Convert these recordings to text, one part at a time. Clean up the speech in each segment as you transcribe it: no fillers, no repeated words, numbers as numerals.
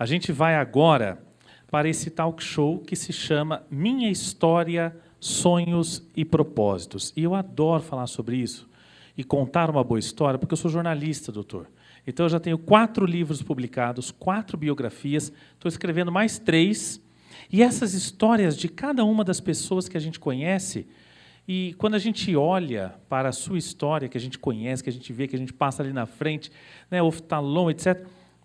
A gente vai agora para esse talk show que se chama Minha História, Sonhos e Propósitos. E eu adoro falar sobre isso e contar uma boa história, porque eu sou jornalista, doutor. Então, eu já tenho 4 livros publicados, 4 biografias, estou escrevendo mais 3. E essas histórias de cada uma das pessoas que a gente conhece, e quando a gente olha para a sua história, que a gente conhece, que a gente vê, que a gente passa ali na frente, né, oftalmon, etc.,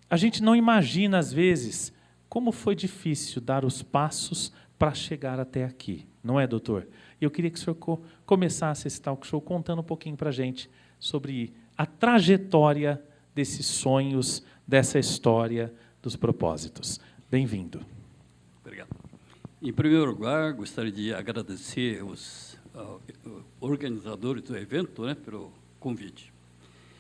a gente não imagina, às vezes, como foi difícil dar os passos para chegar até aqui. Não é, doutor? E eu queria que o senhor começasse esse talk show contando um pouquinho para a gente sobre a trajetória desses sonhos, dessa história, dos propósitos. Bem-vindo. Obrigado. Em primeiro lugar, gostaria de agradecer os organizadores do evento, né, pelo convite.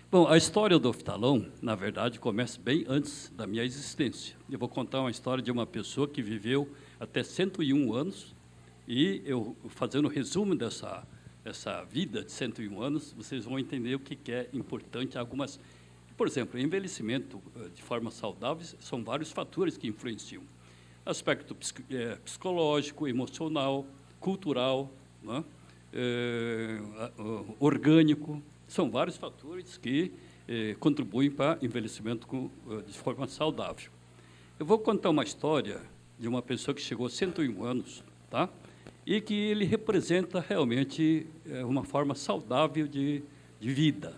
Bom, a história do oftalmon, na verdade, começa bem antes da minha existência. Eu vou contar uma história de uma pessoa que viveu até 101 anos, e eu, fazendo um resumo dessa vida de 101 anos, vocês vão entender o que é importante. Algumas, por exemplo, envelhecimento de forma saudável, são vários fatores que influenciam. Aspecto psicológico, emocional, cultural, né? Orgânico, são vários fatores que contribuem para envelhecimento de forma saudável. Eu vou contar uma história de uma pessoa que chegou a 101 anos, tá? E que ele representa realmente uma forma saudável de vida,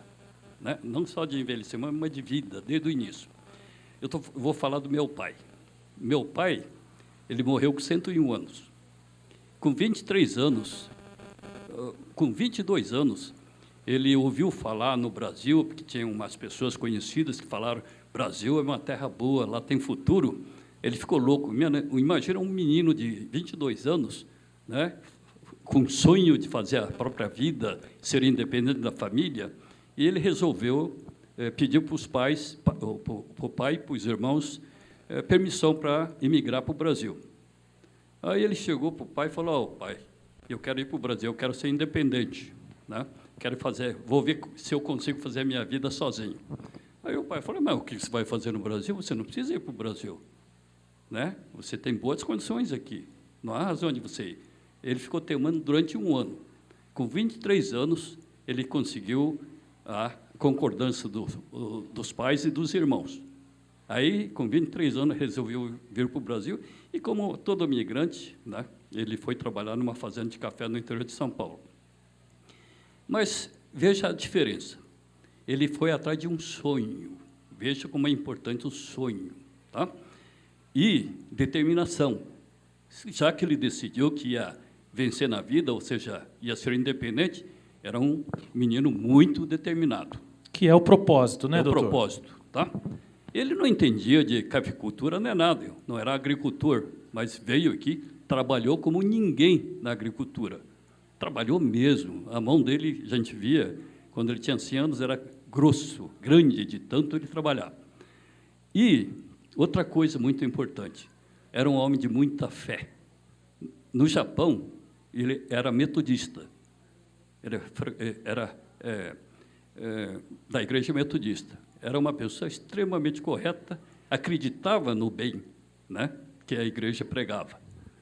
né? Não só de envelhecimento, mas de vida, desde o início. Eu vou falar do meu pai. Meu pai, ele morreu com 101 anos. Com 23 anos, com 22 anos, ele ouviu falar no Brasil, porque tinha umas pessoas conhecidas que falaram: Brasil é uma terra boa, lá tem futuro. Ele ficou louco. Imagina um menino de 22 anos, né, com sonho de fazer a própria vida, ser independente da família, e ele resolveu pedir para os pais, para o pai e para os irmãos, permissão para emigrar para o Brasil. Aí ele chegou para o pai e falou: pai, eu quero ir para o Brasil, eu quero ser independente, né? Vou ver se eu consigo fazer a minha vida sozinho. Aí o pai falou: mas o que você vai fazer no Brasil? Você não precisa ir para o Brasil, né? Você tem boas condições aqui, não há razão de você ir. Ele ficou teimando durante 1 ano. Com 23 anos, ele conseguiu a concordância dos pais e dos irmãos. Aí, com 23 anos, resolveu vir para o Brasil, e como todo imigrante, né, ele foi trabalhar numa fazenda de café no interior de São Paulo. Mas veja a diferença. Ele foi atrás de um sonho. Veja como é importante o sonho, tá? E determinação. Já que ele decidiu que ia vencer na vida, ou seja, ia ser independente, era um menino muito determinado. Que é o propósito, né, doutor? É o propósito, tá? Ele não entendia de caficultura nem nada, não era agricultor, mas veio aqui, trabalhou como ninguém na agricultura. Trabalhou mesmo. A mão dele, a gente via, quando ele tinha 100 anos, era grosso, grande, de tanto ele trabalhar. E outra coisa muito importante, era um homem de muita fé. No Japão, ele era metodista. Ele era da igreja metodista. Era uma pessoa extremamente correta, acreditava no bem, né, que a igreja pregava.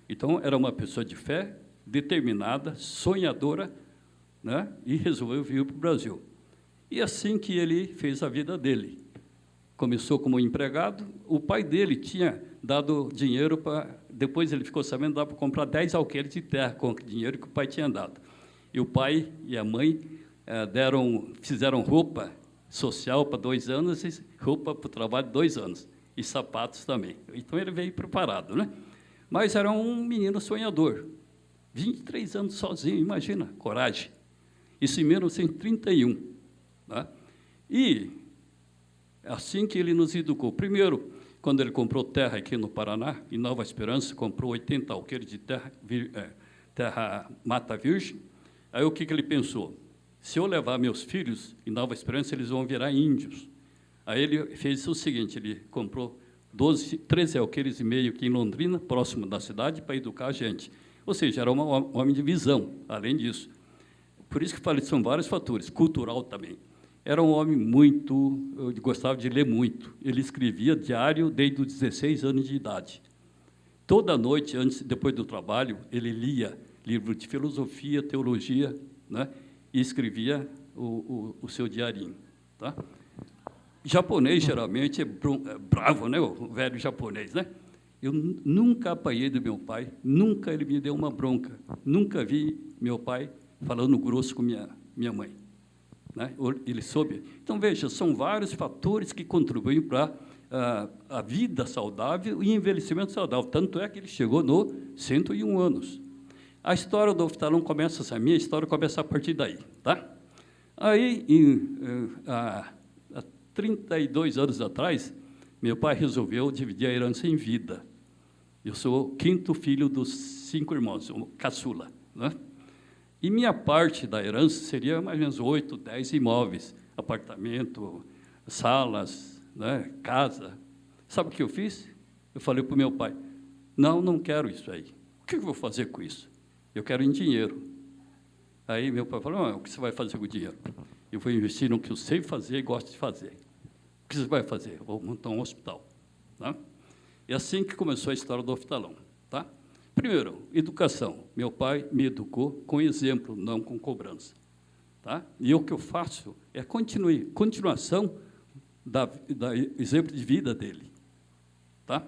Então, era uma pessoa de fé, determinada, sonhadora, né, e resolveu vir para o Brasil. E assim que ele fez a vida dele. Começou como empregado, o pai dele tinha dado dinheiro para... Depois ele ficou sabendo que dava para comprar 10 alqueires de terra com o dinheiro que o pai tinha dado. E o pai e a mãe fizeram roupa social para 2 anos e roupa para o trabalho 2 anos. E sapatos também. Então, ele veio preparado, né? Mas era um menino sonhador. 23 anos sozinho, imagina, coragem. Isso em 1931. Tá? E assim que ele nos educou. Primeiro, quando ele comprou terra aqui no Paraná, em Nova Esperança, comprou 80 alqueires de terra mata virgem. Aí o que ele pensou? Se eu levar meus filhos em Nova Esperança, eles vão virar índios. Aí ele fez o seguinte, ele comprou 13 alqueires e meio aqui em Londrina, próximo da cidade, para educar a gente. Ou seja, era um homem de visão, além disso. Por isso que falei, são vários fatores, cultural também. era um homem muito, eu gostava de ler muito. Ele escrevia diário desde os 16 anos de idade. Toda noite, depois do trabalho, ele lia livro de filosofia, teologia, né, e escrevia o seu diarinho. Tá? Japonês, geralmente, é bravo, né, o velho japonês. Né? Eu nunca apanhei do meu pai, nunca ele me deu uma bronca, nunca vi meu pai falando grosso com minha mãe. Né? Ele soube. Então, veja, são vários fatores que contribuem para a vida saudável e envelhecimento saudável. Tanto é que ele chegou no 101 anos. A história do oftalmão começa, a minha história começa a partir daí. Tá? Aí, há 32 anos atrás, meu pai resolveu dividir a herança em vida. Eu sou o 5º filho dos 5 irmãos, o caçula. Né? E minha parte da herança seria mais ou menos 8, 10 imóveis, apartamento, salas, né, casa. Sabe o que eu fiz? Eu falei para o meu pai, não quero isso aí. O que eu vou fazer com isso? Eu quero em dinheiro. Aí meu pai falou, o que você vai fazer com o dinheiro? Eu vou investir no que eu sei fazer e gosto de fazer. O que você vai fazer? Eu vou montar um hospital. Tá? É assim que começou a história do oftalmão. Tá? Primeiro, educação. Meu pai me educou com exemplo, não com cobrança. Tá? E o que eu faço é continuação da exemplo de vida dele. Tá?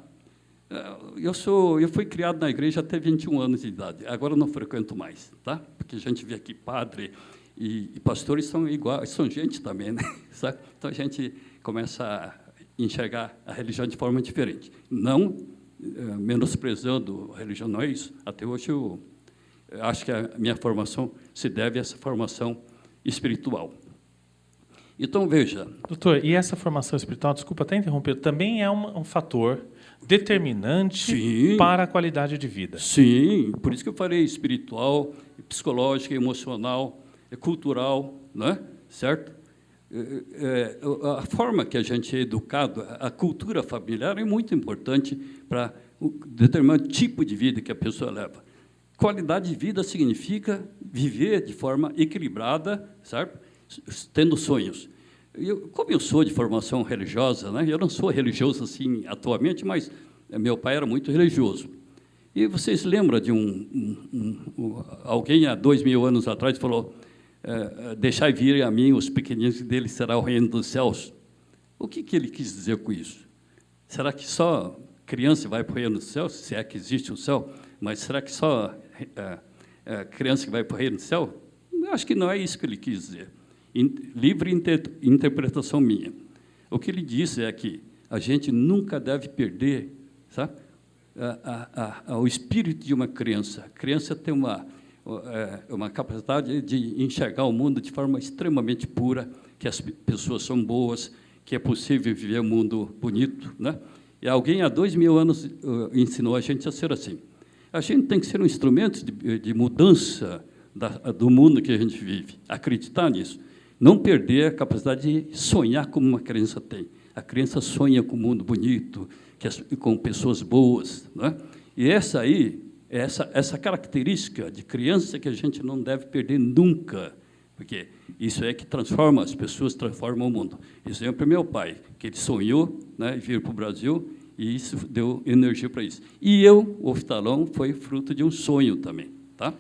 Eu fui criado na igreja até 21 anos de idade. Agora eu não frequento mais, tá? Porque a gente vê aqui padre e pastores são iguais, são gente também, né? Sabe? Então a gente começa a enxergar a religião de forma diferente. Não menosprezando a religião, não é isso. Até hoje eu acho que a minha formação se deve a essa formação espiritual. Então, veja... Doutor, e essa formação espiritual, desculpa até interromper, também é um fator determinante Sim, para a qualidade de vida. Sim, por isso que eu falei espiritual, psicológica, emocional, cultural, né? Certo? A forma que a gente é educado, a cultura familiar é muito importante para o determinado tipo de vida que a pessoa leva. Qualidade de vida significa viver de forma equilibrada, certo? Tendo sonhos. Como eu sou de formação religiosa, né? Eu não sou religioso assim atualmente, mas meu pai era muito religioso. E vocês lembram de alguém há 2000 anos atrás falou: deixai vir a mim os pequeninos, dele será o reino dos céus. O que ele quis dizer com isso? Será que só criança vai para o reino dos céus, se é que existe o céu? Mas será que só criança que vai para o reino do céu? Eu acho que não é isso que ele quis dizer. Livre interpretação minha. O que ele disse é que a gente nunca deve perder, sabe, o espírito de uma criança. A criança tem uma capacidade de enxergar o mundo de forma extremamente pura, que as pessoas são boas, que é possível viver um mundo bonito. Né? E alguém há 2000 anos ensinou a gente a ser assim. A gente tem que ser um instrumento de mudança do mundo que a gente vive, acreditar nisso. Não perder a capacidade de sonhar como uma criança tem. A criança sonha com um mundo bonito, com pessoas boas. Né? E essa característica de criança que a gente não deve perder nunca, porque isso é que transforma as pessoas, transforma o mundo. Exemplo é meu pai, que ele sonhou, né, vir para o Brasil, e isso deu energia para isso. E o oftalmão foi fruto de um sonho também. Tá?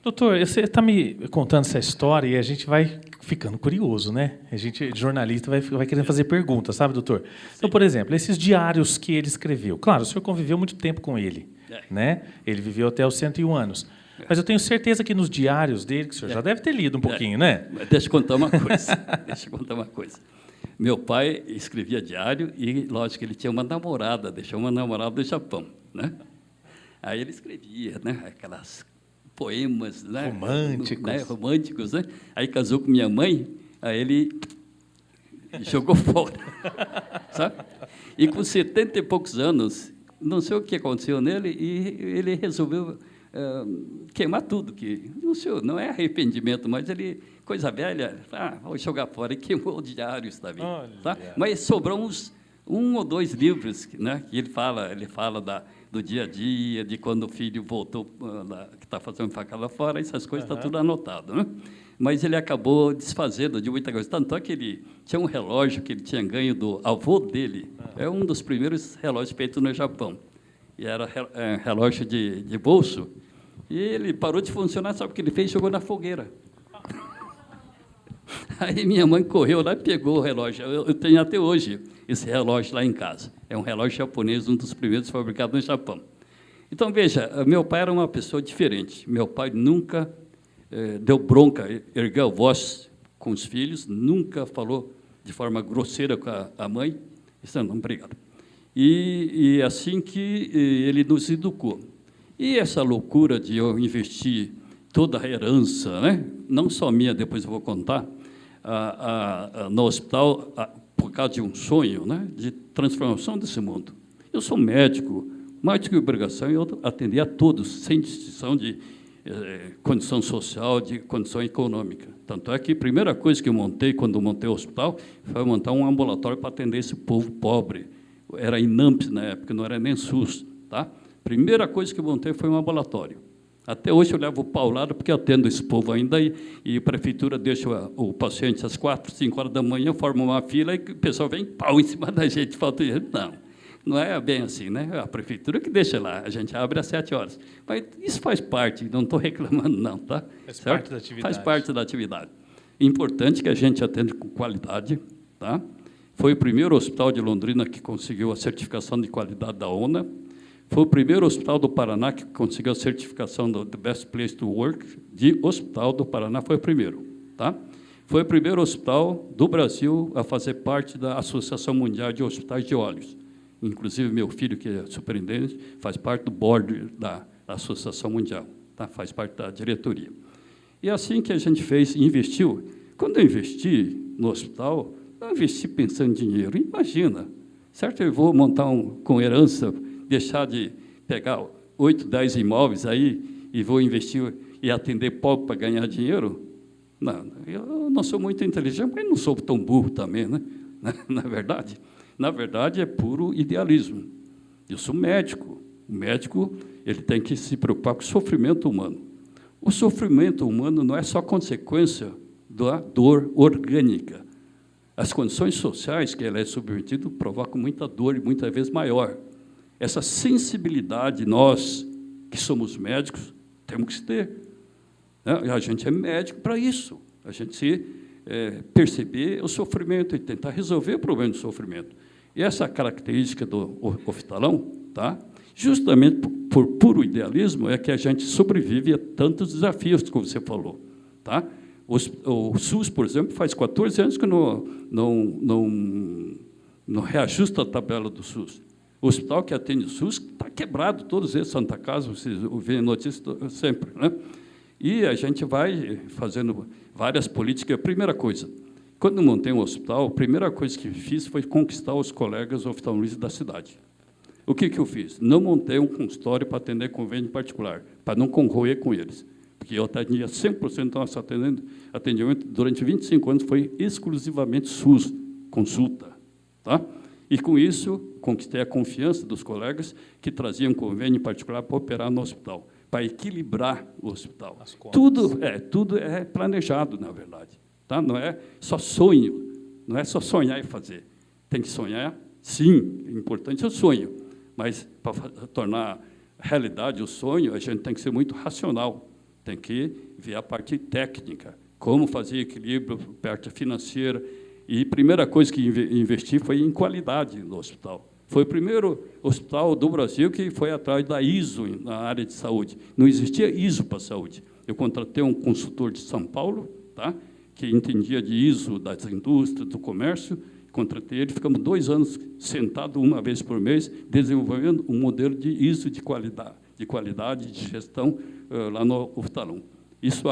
Doutor, você está me contando essa história e a gente vai ficando curioso, né? A gente, jornalista, vai querendo fazer perguntas, sabe, doutor? Sim. Então, por exemplo, esses diários que ele escreveu. Claro, o senhor conviveu muito tempo com ele, né? Ele viveu até os 101 anos. Mas eu tenho certeza que nos diários dele, que o senhor já deve ter lido um pouquinho, né? Deixa eu contar uma coisa. Meu pai escrevia diário e, lógico, ele tinha uma namorada, deixou uma namorada do Japão, né? Aí ele escrevia, né, aquelas poemas, né, românticos, né? Aí casou com minha mãe, aí ele jogou fora, sabe? E com 70 e poucos anos, não sei o que aconteceu nele, e ele resolveu queimar tudo, que não é arrependimento, mas ele, coisa velha, vou jogar fora, e queimou diários também. Tá? Mas sobrou um ou dois livros, né, que ele fala do dia a dia, de quando o filho voltou, que está fazendo facada fora, essas coisas, está tudo anotado. Né? mas ele acabou desfazendo de muita coisa. Tanto é que ele tinha um relógio que ele tinha ganho do avô dele. É um dos primeiros relógios feitos no Japão. E era relógio de bolso. E ele parou de funcionar, sabe o que ele fez? Jogou na fogueira. Aí minha mãe correu lá e pegou o relógio. Eu tenho até hoje esse relógio lá em casa. É um relógio japonês, um dos primeiros fabricados no Japão. Então, veja, meu pai era uma pessoa diferente. Meu pai nunca deu bronca, ergueu a voz com os filhos, nunca falou de forma grosseira com a mãe. Isso não, obrigado. E assim que ele nos educou. E essa loucura de eu investir toda a herança, né? Não só minha, depois eu vou contar, no hospital, por causa de um sonho, né? De transformação desse mundo. Eu sou médico, mais do que obrigação, eu atender a todos, sem distinção de condição social, de condição econômica. Tanto é que a primeira coisa que eu montei, quando montei o hospital, foi montar um ambulatório para atender esse povo pobre. Era INAMPS na época, não era nem SUS. Tá? Primeira coisa que eu montei foi um ambulatório. Até hoje eu levo paulada, porque eu atendo esse povo ainda, e a prefeitura deixa o paciente às 4, 5 horas da manhã, forma uma fila, e o pessoal vem pau em cima da gente, falta dinheiro. Não é bem assim, né? A prefeitura que deixa lá, a gente abre às 7 horas. Mas isso faz parte, não estou reclamando, não, tá? Faz parte da atividade. Faz parte da atividade. Importante que a gente atende com qualidade, tá? Foi o primeiro hospital de Londrina que conseguiu a certificação de qualidade da ONA. Foi o primeiro hospital do Paraná que conseguiu a certificação do The Best Place to Work de hospital do Paraná, foi o primeiro, tá? Foi o primeiro hospital do Brasil a fazer parte da Associação Mundial de Hospitais de Olhos. Inclusive, meu filho, que é superintendente, faz parte do board da Associação Mundial, tá? Faz parte da diretoria. E assim que a gente fez, investiu. Quando eu investi no hospital, eu investi pensando em dinheiro. Imagina, certo? Eu vou montar com herança, deixar de pegar 8, 10 imóveis aí e vou investir e atender pobre para ganhar dinheiro? Não, eu não sou muito inteligente, mas não sou tão burro também, né? Na verdade. Na verdade, é puro idealismo. Eu sou médico. O médico ele tem que se preocupar com o sofrimento humano. O sofrimento humano não é só consequência da dor orgânica. As condições sociais que ele é submetido provocam muita dor e muitas vezes maior. Essa sensibilidade, nós que somos médicos, temos que ter. Né? A gente é médico para isso. A gente perceber o sofrimento e tentar resolver o problema do sofrimento. E essa característica do hospitalão, tá? Justamente por puro idealismo, é que a gente sobrevive a tantos desafios, como você falou. Tá? O SUS, por exemplo, faz 14 anos que não reajusta a tabela do SUS. O hospital que atende o SUS está quebrado, todos eles, Santa Casa, vocês veem notícias sempre. Né? E a gente vai fazendo várias políticas. A primeira coisa, quando montei um hospital, a primeira coisa que fiz foi conquistar os colegas oftalmologistas da cidade. O que eu fiz? Não montei um consultório para atender convênio particular, para não concorrer com eles. Porque eu atendia 100% do nosso atendimento durante 25 anos, foi exclusivamente SUS, consulta. Tá? E, com isso, conquistei a confiança dos colegas que traziam convênio particular para operar no hospital, para equilibrar o hospital. Tudo é planejado, na verdade. Tá? Não é só sonho, não é só sonhar e fazer. Tem que sonhar, sim, é importante o sonho, mas para tornar realidade o sonho, a gente tem que ser muito racional, tem que ver a parte técnica, como fazer equilíbrio, parte financeira. E a primeira coisa que investi foi em qualidade no hospital. Foi o primeiro hospital do Brasil que foi atrás da ISO na área de saúde. Não existia ISO para a saúde. Eu contratei um consultor de São Paulo, tá? Que entendia de ISO das indústrias, do comércio, contratei ele, ficamos 2 anos sentados uma vez por mês, desenvolvendo um modelo de ISO de qualidade de gestão lá no Oftalon. Isso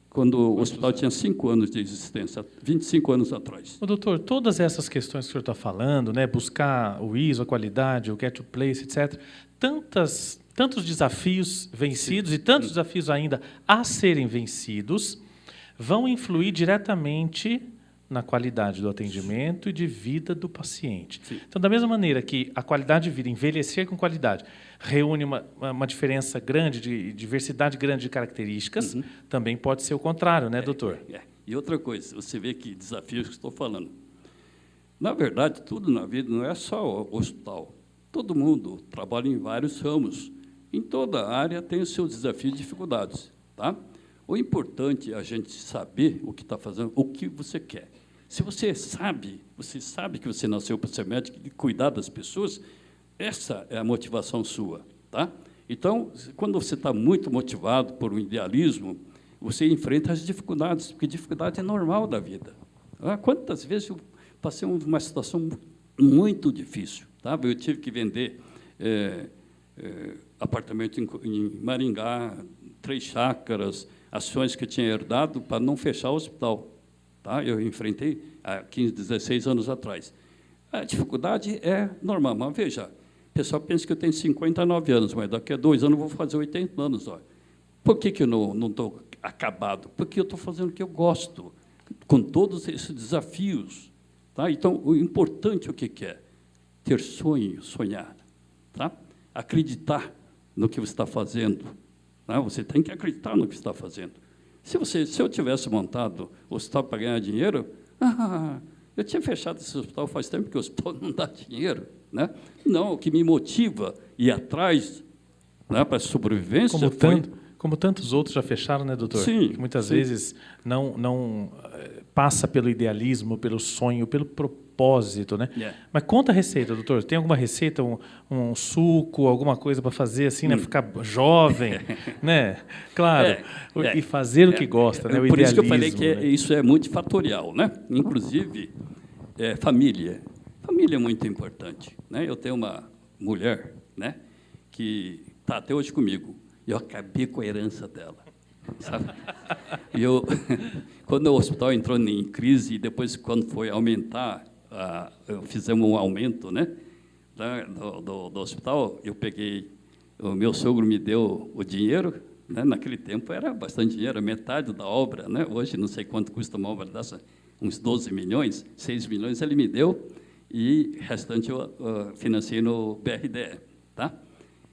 quando o hospital tinha 5 anos de existência, 25 anos atrás. Doutor, todas essas questões que o senhor está falando, né, buscar o ISO, a qualidade, o get to place, etc., tantos desafios vencidos. Sim. E tantos desafios ainda a serem vencidos, vão influir diretamente na qualidade do atendimento e de vida do paciente. Sim. Então, da mesma maneira que a qualidade de vida, envelhecer com qualidade, reúne uma diferença grande, de diversidade grande de características, também pode ser o contrário, né, doutor? E outra coisa, você vê que desafios que estou falando. Na verdade, tudo na vida não é só o hospital. Todo mundo trabalha em vários ramos. Em toda área tem os seus desafios e dificuldades. Tá? O importante é a gente saber o que está fazendo, o que você quer. Se você sabe que você nasceu para ser médico e cuidar das pessoas, essa é a motivação sua. Tá? Então, quando você está muito motivado por um idealismo, você enfrenta as dificuldades, porque dificuldade é normal da vida. Quantas vezes eu passei uma situação muito difícil. Tá? Eu tive que vender apartamento em Maringá, 3 chácaras, ações que eu tinha herdado para não fechar o hospital. Tá? Eu enfrentei há 15, 16 anos atrás. A dificuldade é normal, mas veja, o pessoal pensa que eu tenho 59 anos, mas daqui a 2 anos eu vou fazer 80 anos. Ó. Por que eu não estou acabado? Porque eu estou fazendo o que eu gosto, com todos esses desafios. Tá? Então, o importante é o que é? Ter sonho, sonhar. Tá? Acreditar no que você está fazendo. Tá? Você tem que acreditar no que está fazendo. Se eu tivesse montado o hospital para ganhar dinheiro, eu tinha fechado esse hospital faz tempo, porque o hospital não dá dinheiro. Né? Não, o que me motiva ir atrás, né, para a sobrevivência Como tantos outros já fecharam, né, doutor? Sim. Que muitas vezes não passa pelo idealismo, pelo sonho, pelo propósito, né? Mas conta a receita, doutor. Tem alguma receita, um suco, alguma coisa para fazer assim, né? Ficar jovem, né? Claro. E fazer o que gosta, né? O por idealismo. Por isso que eu falei que isso é multifatorial, né? Inclusive, família. Família é muito importante, né? Eu tenho uma mulher, né, que está até hoje comigo. Eu acabei com a herança dela, sabe? Quando o hospital entrou em crise, e depois, quando foi aumentar, fizemos um aumento, né, do hospital, eu peguei, o meu sogro me deu o dinheiro, né, naquele tempo era bastante dinheiro, metade da obra, né? Hoje não sei quanto custa uma obra dessa, uns 12 milhões, 6 milhões ele me deu, e o restante eu financiei no BRDE, tá?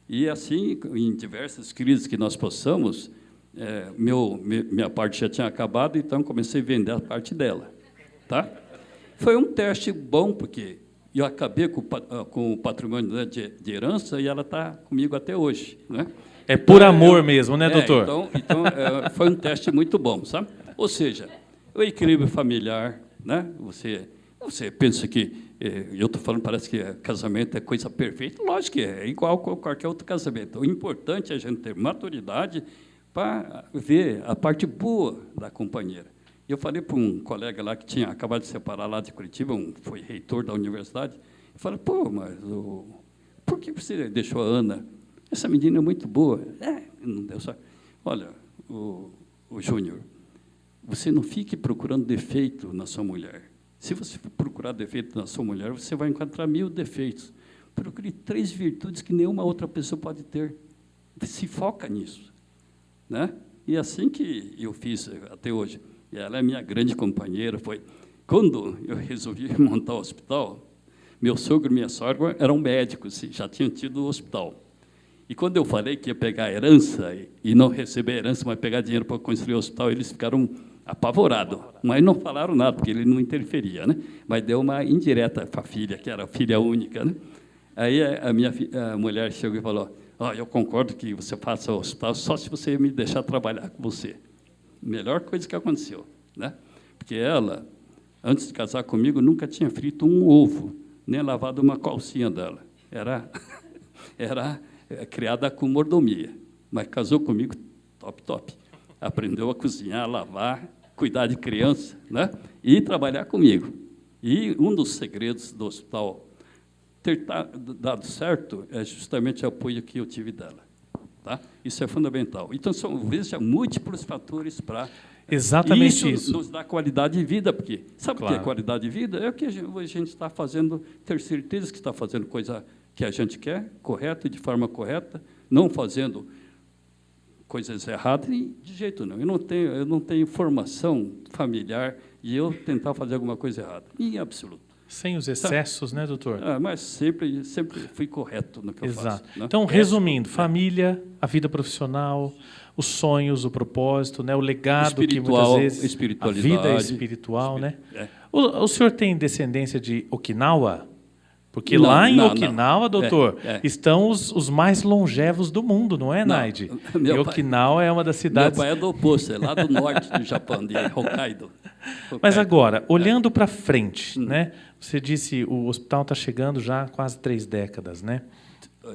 E assim, em diversas crises que nós passamos, minha parte já tinha acabado, então comecei a vender a parte dela. Tá? Foi um teste bom, porque eu acabei com o patrimônio de herança e ela está comigo até hoje. Né? É por amor mesmo, né, doutor? Então foi um teste muito bom, sabe? Ou seja, o equilíbrio familiar, né? Você pensa que eu estou falando, parece que casamento é coisa perfeita. Lógico que é igual a qualquer outro casamento. O importante é a gente ter maturidade para ver a parte boa da companheira. Eu falei para um colega lá que tinha acabado de separar lá de Curitiba, foi reitor da universidade, eu falei, mas por que você deixou a Ana? Essa menina é muito boa. Não deu certo. Olha, o Júnior, você não fique procurando defeito na sua mulher. Se você procurar defeito na sua mulher, você vai encontrar 1000 defeitos. Procure 3 virtudes que nenhuma outra pessoa pode ter. Se foca nisso. Né? E assim que eu fiz até hoje. E ela é minha grande companheira. Quando eu resolvi montar o hospital, meu sogro e minha sogra eram médicos, já tinham tido o hospital. E quando eu falei que ia pegar a herança, e não receber a herança, mas pegar dinheiro para construir o hospital, eles ficaram apavorados, mas não falaram nada, porque ele não interferia, né? Mas deu uma indireta para a filha, que era filha única, né? Aí a mulher chegou e falou, eu concordo que você faça o hospital só se você me deixar trabalhar com você. Melhor coisa que aconteceu, né? Porque ela, antes de casar comigo, nunca tinha frito um ovo, nem lavado uma calcinha dela. Era criada com mordomia, mas casou comigo top. Aprendeu a cozinhar, a lavar, cuidar de criança, né? E trabalhar comigo. E um dos segredos do hospital ter dado certo é justamente o apoio que eu tive dela. Tá? Isso é fundamental. Então, são múltiplos fatores para... Exatamente isso nos dá qualidade de vida, porque sabe o que é qualidade de vida? É o que a gente está fazendo, ter certeza que está fazendo coisa que a gente quer, correta, de forma correta, não fazendo coisas erradas, e de jeito nenhum. Eu não tenho formação familiar e eu tentar fazer alguma coisa errada. Em absoluto. Sem os excessos, né, doutor? Mas sempre fui correto no que eu faço. Exato. Né? Então, resumindo, família, a vida profissional, os sonhos, o propósito, né, o legado que muitas vezes... Espiritualidade. A vida espiritual, né? O senhor tem descendência de Okinawa? Porque Não, lá em não, Okinawa, doutor, estão os mais longevos do mundo, não é, Naide? E Okinawa é uma das cidades... Meu pai é do oposto, é lá do norte do Japão, de Hokkaido. Mas agora, olhando para frente, né? Você disse o hospital está chegando já há quase 3 décadas, né?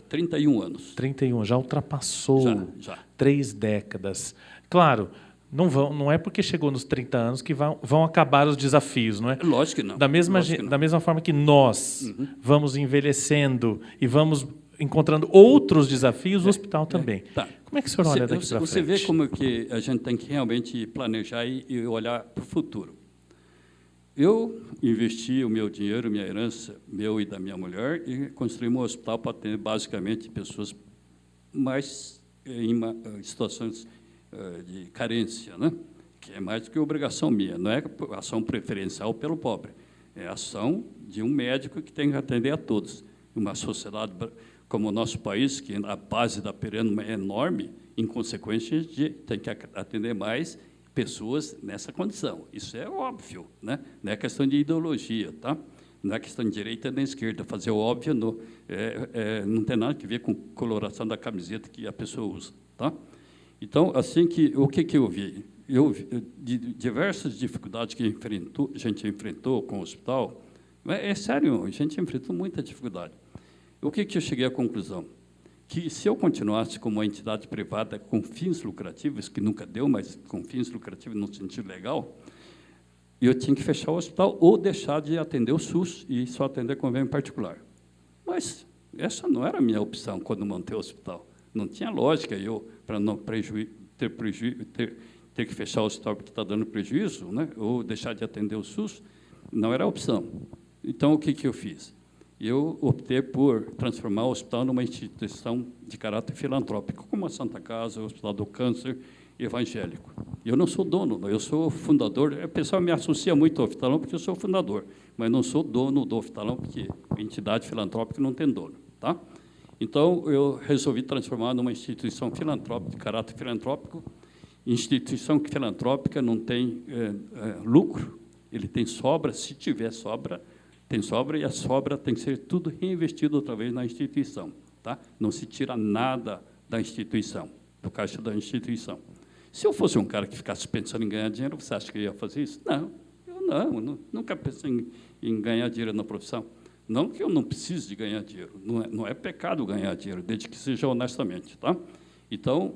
31 anos. 31, já ultrapassou Já. 3 décadas. Claro, não é porque chegou nos 30 anos que vão acabar os desafios, não é? Lógico que não. Da mesma forma que nós vamos envelhecendo e vamos encontrando outros desafios, o hospital também. Tá. Como é que o senhor olha daqui para frente? Você vê como que a gente tem que realmente planejar e olhar para o futuro. Eu investi o meu dinheiro, minha herança, meu e da minha mulher, e construí um hospital para atender basicamente pessoas mais em situações de carência, né? Que é mais do que obrigação minha, não é ação preferencial pelo pobre, é ação de um médico que tem que atender a todos. Uma sociedade como o nosso país, que a base da pirâmide é enorme, em consequência, a gente tem que atender mais pessoas nessa condição. Isso é óbvio, né? Não é questão de ideologia, tá? Não é questão de direita nem esquerda. Fazer o óbvio não tem nada a ver com a coloração da camiseta que a pessoa usa, tá? Então, assim o que eu vi? De diversas dificuldades que a gente enfrentou com o hospital, é sério, a gente enfrentou muita dificuldade. O que eu cheguei à conclusão? Que se eu continuasse como uma entidade privada com fins lucrativos, que nunca deu, mas com fins lucrativos no sentido legal, eu tinha que fechar o hospital ou deixar de atender o SUS e só atender convênio particular. Mas essa não era a minha opção quando montei o hospital. Não tinha lógica para não ter que fechar o hospital porque está dando prejuízo, né? Ou deixar de atender o SUS, não era a opção. Então, o que eu fiz? Eu optei por transformar o hospital numa instituição de caráter filantrópico, como a Santa Casa, o Hospital do Câncer Evangélico. Eu não sou dono, eu sou fundador. O pessoal me associa muito ao Oftalão porque eu sou fundador, mas não sou dono do Oftalão porque a entidade filantrópica não tem dono, tá? Então, eu resolvi transformar numa instituição filantrópica, de caráter filantrópico. Instituição filantrópica não tem lucro, ele tem sobra, se tiver sobra, tem sobra, e a sobra tem que ser tudo reinvestido outra vez na instituição, tá? Não se tira nada da instituição, do caixa da instituição. Se eu fosse um cara que ficasse pensando em ganhar dinheiro, você acha que eu ia fazer isso? Não, eu nunca pensei em ganhar dinheiro na profissão. Não que eu não precise de ganhar dinheiro, não é pecado ganhar dinheiro, desde que seja honestamente, tá? Então,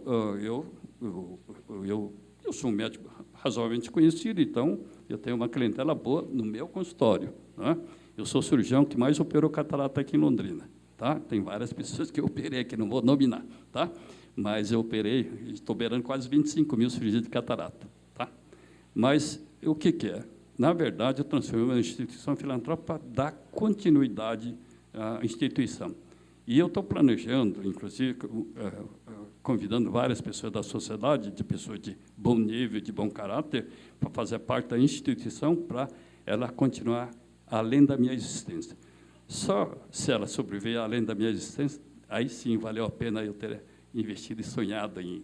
eu sou um médico razoavelmente conhecido, então eu tenho uma clientela boa no meu consultório, né? Eu sou o cirurgião que mais operou catarata aqui em Londrina, tá? Tem várias pessoas que eu operei aqui, não vou nominar, tá? Mas eu operei, estou operando quase 25 mil cirurgias de catarata, tá? Mas o que é? Na verdade, eu transformei uma instituição filantrópica para dar continuidade à instituição. E eu estou planejando, inclusive, convidando várias pessoas da sociedade, de pessoas de bom nível, de bom caráter, para fazer parte da instituição, para ela continuar além da minha existência. Só se ela sobreviver além da minha existência, aí sim valeu a pena eu ter investido e sonhado em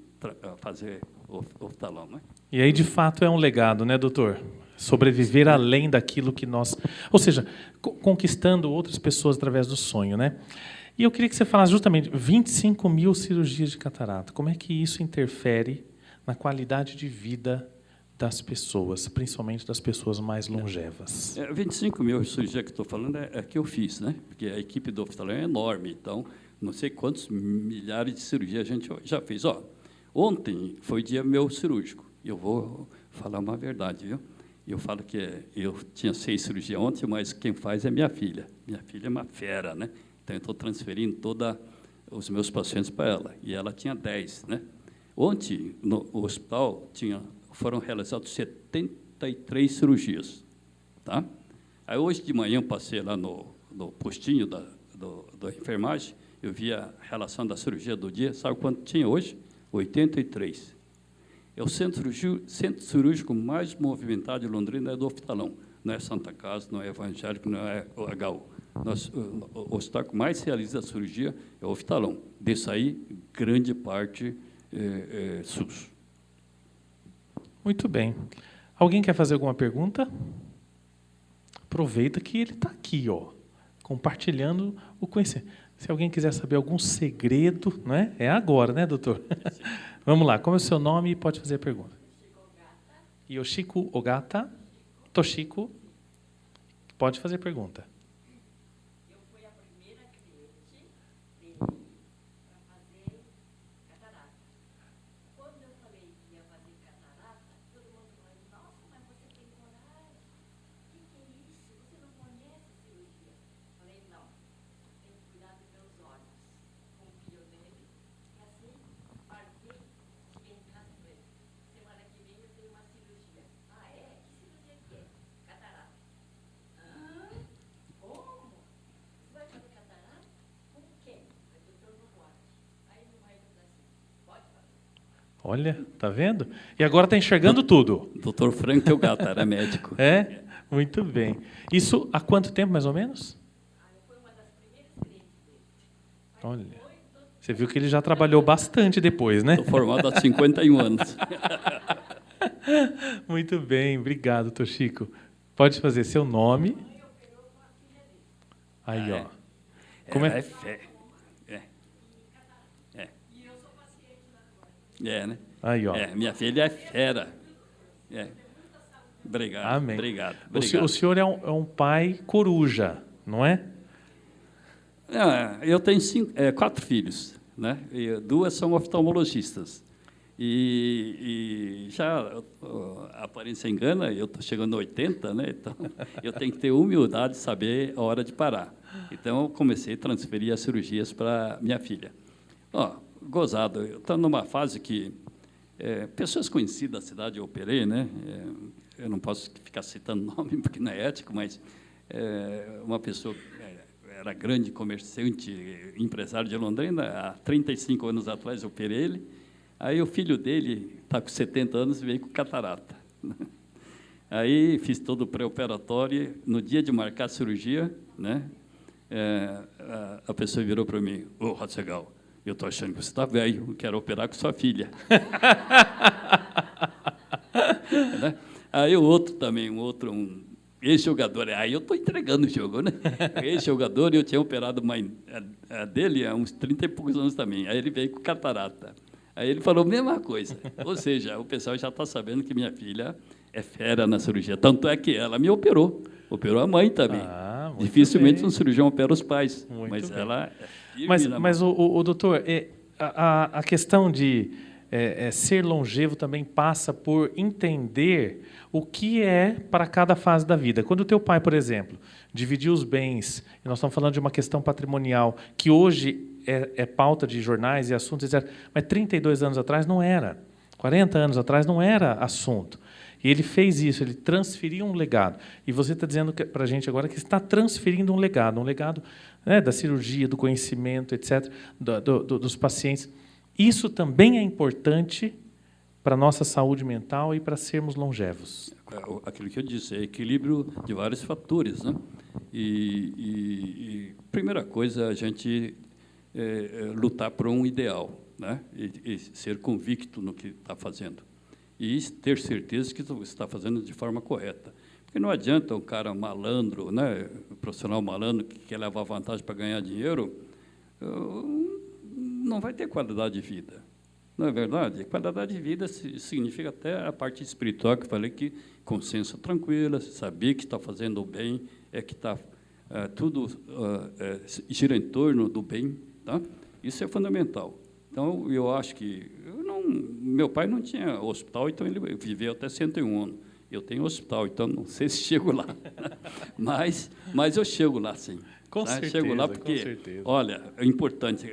fazer o oftalão, né? E aí, de fato, é um legado, né, doutor? Sobreviver além daquilo que nós... Ou seja, conquistando outras pessoas através do sonho, né? E eu queria que você falasse justamente 25 mil cirurgias de catarata. Como é que isso interfere na qualidade de vida das pessoas, principalmente das pessoas mais longevas? 25 mil cirurgias que estou falando é que eu fiz, né? Porque a equipe do oftalão é enorme, então não sei quantos milhares de cirurgias a gente já fez. Ontem foi dia meu cirúrgico. Eu vou falar uma verdade, viu? Eu falo que eu tinha 6 cirurgias ontem, mas quem faz é minha filha. Minha filha é uma fera, né? Então, eu estou transferindo todos os meus pacientes para ela. E ela tinha 10, né? Ontem, no hospital, foram realizadas 73 cirurgias, tá? Aí, hoje de manhã, eu passei lá no postinho da enfermagem, eu vi a relação da cirurgia do dia. Sabe quanto tinha hoje? 83. É o centro cirúrgico mais movimentado de Londrina, é do Oftalão. Não é Santa Casa, não é evangélico, não é o HU. O hospital que mais realiza a cirurgia é o Oftalão. Desse aí, grande parte é SUS. Muito bem. Alguém quer fazer alguma pergunta? Aproveita que ele está aqui, ó, compartilhando o conhecimento. Se alguém quiser saber algum segredo, não é? É agora, né, doutor? Vamos lá. Como é o seu nome? Pode fazer a pergunta. Yoshiko Ogata. Toshiko. Pode fazer a pergunta. Eu fui a primeira cliente dele para fazer catarata. Quando eu falei que ia fazer catarata, todo mundo falou, nossa, mas você tem coragem? O que é isso? Você não conhece a cirurgia? Eu falei, não, tem que cuidar dos meus olhos. Confio nele. E assim, marquei, cheguei em casa com ele. Semana que vem eu tenho uma cirurgia. Ah, é? Que cirurgia que é? Catarata. Como? Você vai fazer catarata? Com quem? Aí o doutor não pode. Aí não vai fazer assim. Pode fazer. Olha, tá vendo? E agora está enxergando tudo. Dr. Frank Ogata era médico. É? Muito bem. Isso há quanto tempo, mais ou menos? Foi uma das primeiras clientes dele. Olha. Você viu que ele já trabalhou bastante depois, né? Estou formado há 51 anos. Muito bem, obrigado, Toshiko. Pode fazer seu nome. Aí, ó. Como É é? fé. É, né? Aí, ó. Minha filha é fera. Obrigado. Amém. Obrigado. O senhor é um pai coruja, não é? Eu tenho 4 filhos, né? E 2 são oftalmologistas. E já a aparência engana, eu estou chegando a 80, né? Então eu tenho que ter humildade de saber a hora de parar. Então eu comecei a transferir as cirurgias para minha filha. Gozado, eu estou numa fase que pessoas conhecidas da cidade eu operei, né? Eu não posso ficar citando nome porque não é ético, mas uma pessoa era grande comerciante, empresário de Londrina, há 35 anos atrás eu operei ele. Aí o filho dele está com 70 anos e veio com catarata. Aí fiz todo o pré-operatório. No dia de marcar a cirurgia, né, a pessoa virou para mim: ô, Ratzegal, eu estou achando que você está velho, quero operar com sua filha. Né? Aí o outro também, um ex-jogador, aí eu estou entregando o jogo, né? Ex-jogador, eu tinha operado a dele há uns 30 e poucos anos também. Aí ele veio com catarata. Aí ele falou a mesma coisa. Ou seja, o pessoal já está sabendo que minha filha é fera na cirurgia. Tanto é que ela me operou. Operou a mãe também. Dificilmente um cirurgião opera os pais. Mas ela é firme. Mas o doutor, a questão de ser longevo também passa por entender o que é para cada fase da vida. Quando o teu pai, por exemplo, dividiu os bens, e nós estamos falando de uma questão patrimonial, que hoje é pauta de jornais e assuntos, etc., mas 32 anos atrás não era. 40 anos atrás não era assunto. E ele fez isso, ele transferiu um legado. E você está dizendo para a gente agora que está transferindo um legado né, da cirurgia, do conhecimento, etc., dos pacientes. Isso também é importante para a nossa saúde mental e para sermos longevos. Aquilo que eu disse, é equilíbrio de vários fatores, né? E primeira coisa, a gente lutar por um ideal, né? E ser convicto no que está fazendo. E ter certeza que você está fazendo de forma correta. Porque não adianta um cara malandro, né? Um profissional malandro que quer levar vantagem para ganhar dinheiro, não vai ter qualidade de vida. Não é verdade? Qualidade de vida significa até a parte espiritual que eu falei, que consciência tranquila, saber que está fazendo o bem, que está tudo gira em torno do bem, tá? Isso é fundamental. Então eu acho que meu pai não tinha hospital, então ele viveu até 101 anos. Eu tenho hospital, então não sei se chego lá, mas eu chego lá, sim. Com certeza, chego lá porque, olha, é importante,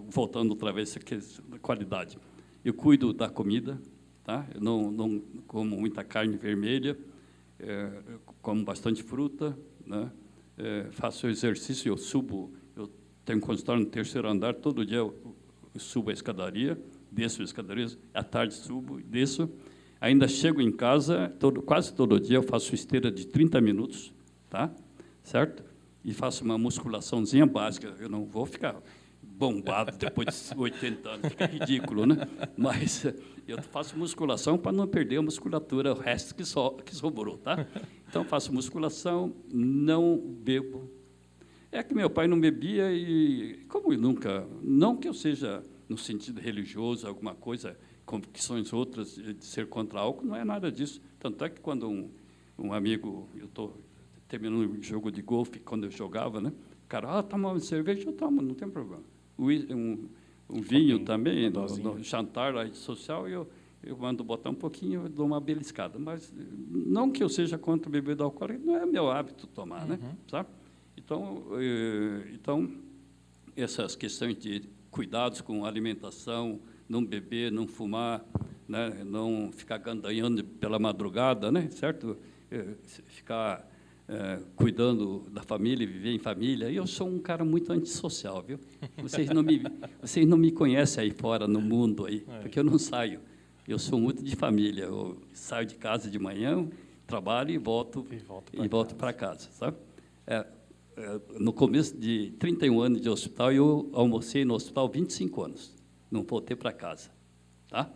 voltando outra vez, essa questão da qualidade. Eu cuido da comida, tá? Eu não como muita carne vermelha, como bastante fruta, né? Faço exercício, eu tenho um consultório no 3º andar, todo dia eu subo a escadaria, desço as escadarias, à tarde subo, desço. Ainda chego em casa, quase todo dia eu faço esteira de 30 minutos, tá? Certo? E faço uma musculaçãozinha básica. Eu não vou ficar bombado depois de 80 anos, fica ridículo, né? Mas eu faço musculação para não perder a musculatura, o resto que sobrou, tá? Então, faço musculação, não bebo. É que meu pai não bebia e, como eu nunca, não que eu seja no sentido religioso, alguma coisa, convicções outras de ser contra álcool, não é nada disso. Tanto é que quando um amigo, eu estou terminando um jogo de golfe, quando eu jogava, né? O cara, toma uma cerveja, eu tomo, não tem problema. Um vinho também, no jantar lá, social, eu mando botar um pouquinho, eu dou uma beliscada. Mas não que eu seja contra bebida alcoólica, não é meu hábito tomar, né? Sabe? Então, essas questões de cuidados com alimentação, não beber, não fumar, né? Não ficar gandanhando pela madrugada, né? Certo? Ficar cuidando da família, viver em família. Eu sou um cara muito antissocial, viu? Vocês não me conhecem aí fora, no mundo, aí, porque eu não saio. Eu sou muito de família. Eu saio de casa de manhã, trabalho e volto para casa, sabe? No começo de 31 anos de hospital, eu almocei no hospital 25 anos. Não voltei para casa, tá?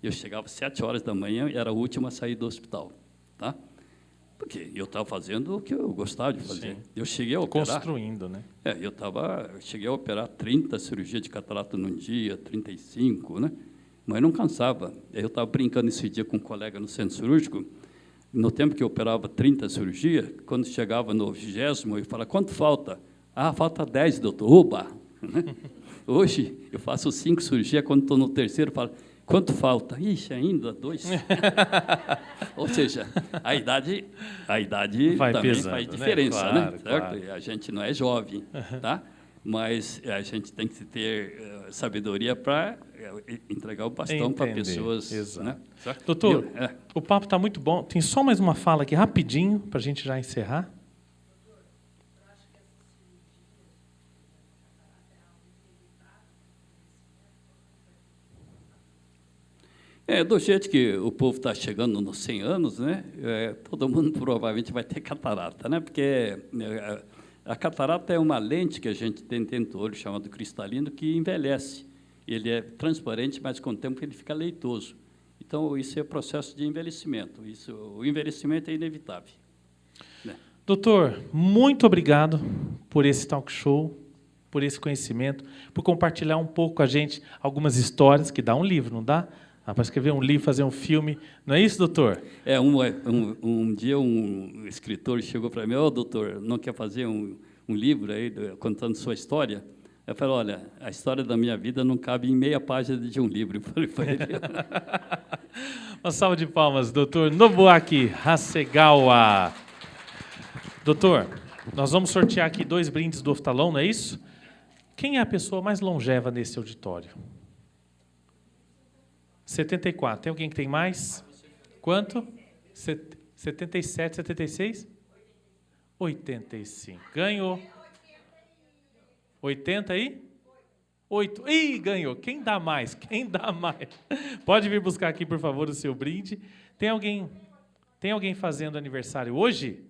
Eu chegava às 7 horas da manhã e era a última a sair do hospital, tá? Porque eu estava fazendo o que eu gostava de fazer. Sim. Eu cheguei a operar... Construindo, né? Eu cheguei a operar 30 cirurgias de catarata num dia, 35, né? Mas não cansava. Eu estava brincando esse dia com um colega no centro cirúrgico. No tempo que eu operava 30 cirurgias, quando chegava no 20º, eu falava, quanto falta? Falta 10, doutor. Oba! Hoje, eu faço 5 cirurgias, quando estou no terceiro, eu falo, quanto falta? Ixi, ainda 2. Ou seja, a idade também pesando, faz diferença, né? Certo? Claro. A gente não é jovem, tá? Mas a gente tem que ter sabedoria para entregar o bastão para pessoas. Exato. Né? Doutor, o papo está muito bom. Tem só mais uma fala aqui, rapidinho, para a gente já encerrar. Do jeito que o povo está chegando nos 100 anos, né? Todo mundo provavelmente vai ter catarata, né? Porque a catarata é uma lente que a gente tem dentro do olho, chamado cristalino, que envelhece. Ele é transparente, mas com o tempo ele fica leitoso. Então, isso é processo de envelhecimento. O envelhecimento é inevitável. Né? Doutor, muito obrigado por esse talk show, por esse conhecimento, por compartilhar um pouco com a gente algumas histórias, que dá um livro, não dá? Para escrever um livro, fazer um filme. Não é isso, doutor? Um dia um escritor chegou para mim, doutor, não quer fazer um livro aí contando sua história? Eu falei, olha, a história da minha vida não cabe em meia página de um livro. Eu falei para ele. Uma salva de palmas, doutor Nobuaki Hasegawa. Doutor, nós vamos sortear aqui 2 brindes do Oftalão, não é isso? Quem é a pessoa mais longeva nesse auditório? 74. Tem alguém que tem mais? Quanto? 77, 76? 85. Ganhou. 80 aí? 8. Ih, ganhou. Quem dá mais? Quem dá mais? Pode vir buscar aqui, por favor, o seu brinde. Tem alguém fazendo aniversário hoje?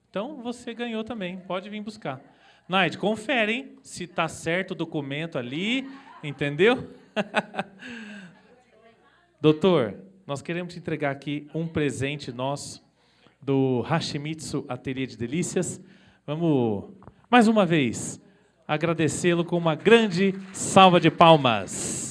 Então, você ganhou também. Pode vir buscar. Naide, confere, hein? Se está certo o documento ali. Entendeu? Doutor, nós queremos te entregar aqui um presente nosso do Hashimitsu Ateliê de Delícias. Vamos, mais uma vez, agradecê-lo com uma grande salva de palmas.